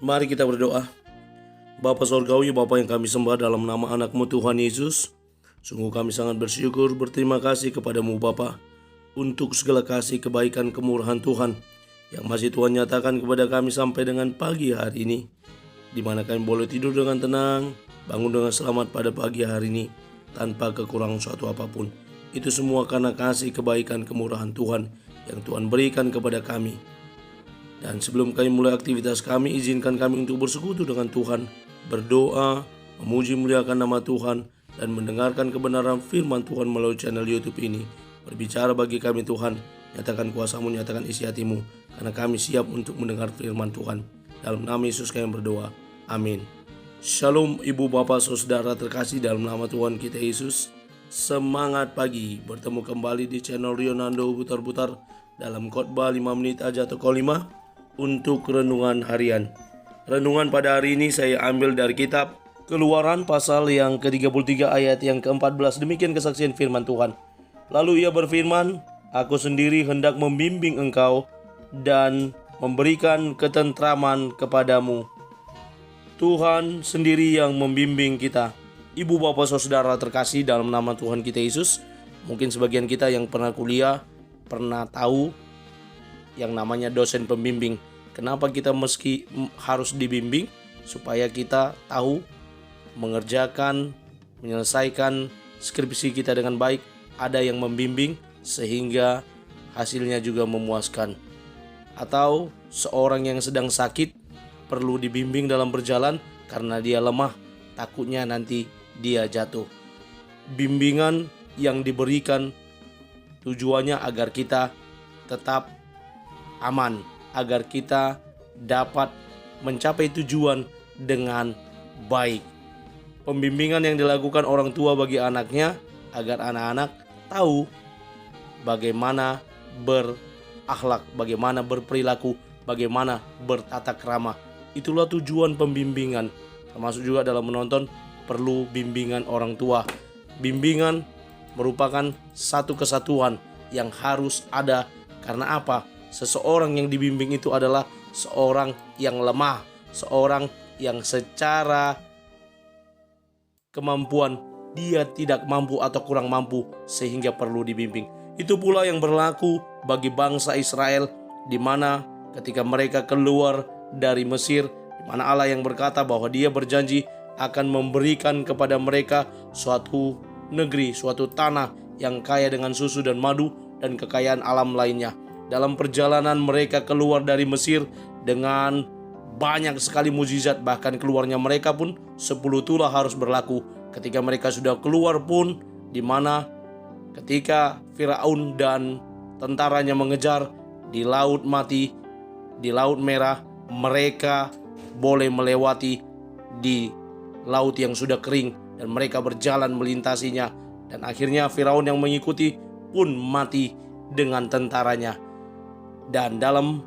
Mari kita berdoa. Bapa Sorgawi, Bapa yang kami sembah dalam nama anak-Mu Tuhan Yesus, sungguh kami sangat bersyukur, berterima kasih kepadamu Bapa untuk segala kasih, kebaikan, kemurahan Tuhan yang masih Tuhan nyatakan kepada kami sampai dengan pagi hari ini, di mana kami boleh tidur dengan tenang, bangun dengan selamat pada pagi hari ini tanpa kekurangan suatu apapun. Itu semua karena kasih, kebaikan, kemurahan Tuhan yang Tuhan berikan kepada kami. Dan sebelum kami mulai aktivitas kami, izinkan kami untuk bersekutu dengan Tuhan, berdoa, memuji muliakan nama Tuhan, dan mendengarkan kebenaran firman Tuhan melalui channel YouTube ini. Berbicara bagi kami Tuhan, nyatakan kuasa-Mu, nyatakan isi hati-Mu, karena kami siap untuk mendengar firman Tuhan. Dalam nama Yesus kami berdoa, amin. Shalom Ibu Bapak Saudara terkasih dalam nama Tuhan kita Yesus. Semangat pagi, bertemu kembali di channel Rionando Putar-Putar dalam khotbah 5 menit aja atau kolima untuk renungan harian. Renungan pada hari ini saya ambil dari kitab Keluaran pasal yang ke-33 ayat yang ke-14. Demikian kesaksian firman Tuhan. Lalu ia berfirman, aku sendiri hendak membimbing engkau dan memberikan ketentraman kepadamu. Tuhan sendiri yang membimbing kita. Ibu bapak saudara terkasih dalam nama Tuhan kita Yesus, mungkin sebagian kita yang pernah kuliah, pernah tahu yang namanya dosen pembimbing. Kenapa kita harus dibimbing? Supaya kita tahu mengerjakan, menyelesaikan skripsi kita dengan baik. Ada yang membimbing sehingga hasilnya juga memuaskan. Atau seorang yang sedang sakit perlu dibimbing dalam berjalan karena dia lemah, takutnya nanti dia jatuh. Bimbingan yang diberikan tujuannya agar kita tetap aman, agar kita dapat mencapai tujuan dengan baik. Pembimbingan yang dilakukan orang tua bagi anaknya agar anak-anak tahu bagaimana berakhlak, bagaimana berperilaku, bagaimana bertata krama. Itulah tujuan pembimbingan. Termasuk juga dalam menonton perlu bimbingan orang tua. Bimbingan merupakan satu kesatuan yang harus ada. Karena apa? Seseorang yang dibimbing itu adalah seorang yang lemah, seorang yang secara kemampuan dia tidak mampu atau kurang mampu sehingga perlu dibimbing. Itu pula yang berlaku bagi bangsa Israel, di mana ketika mereka keluar dari Mesir, di mana Allah yang berkata bahwa Dia berjanji akan memberikan kepada mereka suatu negeri, suatu tanah yang kaya dengan susu dan madu dan kekayaan alam lainnya. Dalam perjalanan mereka keluar dari Mesir dengan banyak sekali mukjizat, bahkan keluarnya mereka pun 10 tulah harus berlaku. Ketika mereka sudah keluar pun, di mana ketika Firaun dan tentaranya mengejar di laut mati, di laut merah, mereka boleh melewati di laut yang sudah kering dan mereka berjalan melintasinya, dan akhirnya Firaun yang mengikuti pun mati dengan tentaranya. Dan dalam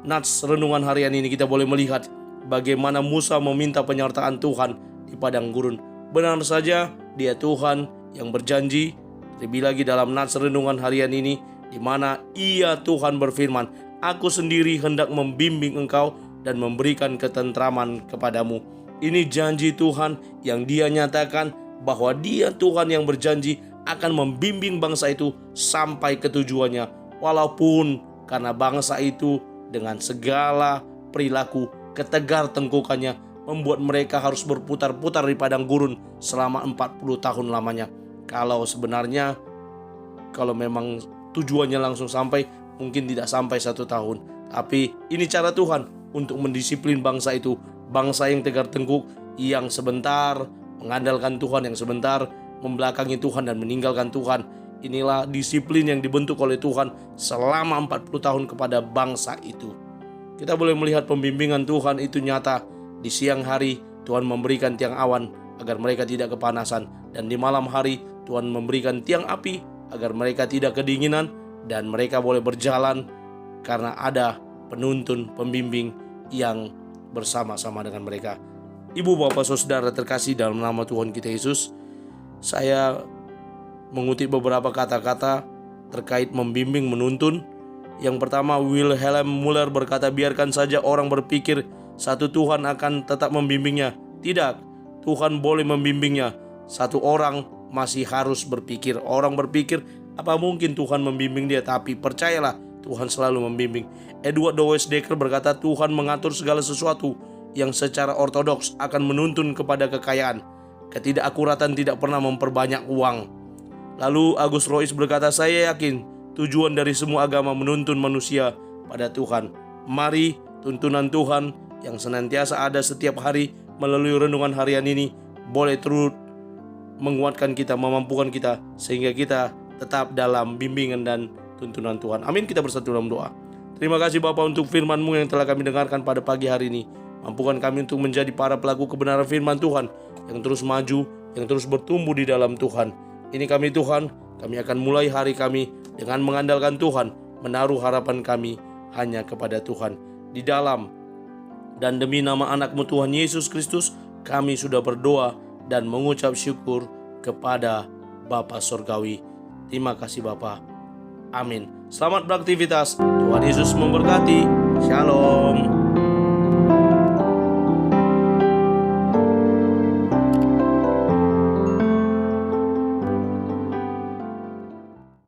nats renungan harian ini kita boleh melihat bagaimana Musa meminta penyertaan Tuhan di padang gurun. Benar saja Dia Tuhan yang berjanji. Lebih lagi dalam nats renungan harian ini, di mana Ia Tuhan berfirman, aku sendiri hendak membimbing engkau dan memberikan ketentraman kepadamu. Ini janji Tuhan yang Dia nyatakan bahwa Dia Tuhan yang berjanji akan membimbing bangsa itu sampai ke tujuannya. Walaupun karena bangsa itu dengan segala perilaku ketegar tengkukannya membuat mereka harus berputar-putar di padang gurun selama 40 tahun lamanya. Kalau sebenarnya kalau memang tujuannya langsung sampai, mungkin tidak sampai 1 tahun. Tapi ini cara Tuhan untuk mendisiplin bangsa itu. Bangsa yang tegar tengkuk, yang sebentar mengandalkan Tuhan, yang sebentar membelakangi Tuhan dan meninggalkan Tuhan. Inilah disiplin yang dibentuk oleh Tuhan selama 40 tahun kepada bangsa itu. Kita boleh melihat pembimbingan Tuhan itu nyata. Di siang hari Tuhan memberikan tiang awan agar mereka tidak kepanasan, dan di malam hari Tuhan memberikan tiang api agar mereka tidak kedinginan, dan mereka boleh berjalan karena ada penuntun pembimbing yang bersama-sama dengan mereka. Ibu bapak saudara terkasih dalam nama Tuhan kita Yesus, saya mengutip beberapa kata-kata terkait membimbing, menuntun. Yang pertama, Wilhelm Muller berkata, biarkan saja orang berpikir satu Tuhan akan tetap membimbingnya. Tidak, Tuhan boleh membimbingnya. Satu orang masih harus berpikir. Orang berpikir, apa mungkin Tuhan membimbing dia? Tapi percayalah, Tuhan selalu membimbing. Edward Dowes Dekker berkata, Tuhan mengatur segala sesuatu yang secara ortodoks akan menuntun kepada kekayaan. Ketidakakuratan tidak pernah memperbanyak uang. Lalu Agus Rois berkata, saya yakin tujuan dari semua agama menuntun manusia pada Tuhan. Mari tuntunan Tuhan yang senantiasa ada setiap hari melalui renungan harian ini boleh terus menguatkan kita, memampukan kita, sehingga kita tetap dalam bimbingan dan tuntunan Tuhan. Amin. Kita bersatu dalam doa. Terima kasih Bapa untuk firman-Mu yang telah kami dengarkan pada pagi hari ini. Mampukan kami untuk menjadi para pelaku kebenaran firman Tuhan yang terus maju, yang terus bertumbuh di dalam Tuhan. Ini kami Tuhan, kami akan mulai hari kami dengan mengandalkan Tuhan, menaruh harapan kami hanya kepada Tuhan. Di dalam dan demi nama anak-Mu Tuhan Yesus Kristus, kami sudah berdoa dan mengucap syukur kepada Bapa Surgawi. Terima kasih Bapa. Amin. Selamat beraktivitas. Tuhan Yesus memberkati. Shalom.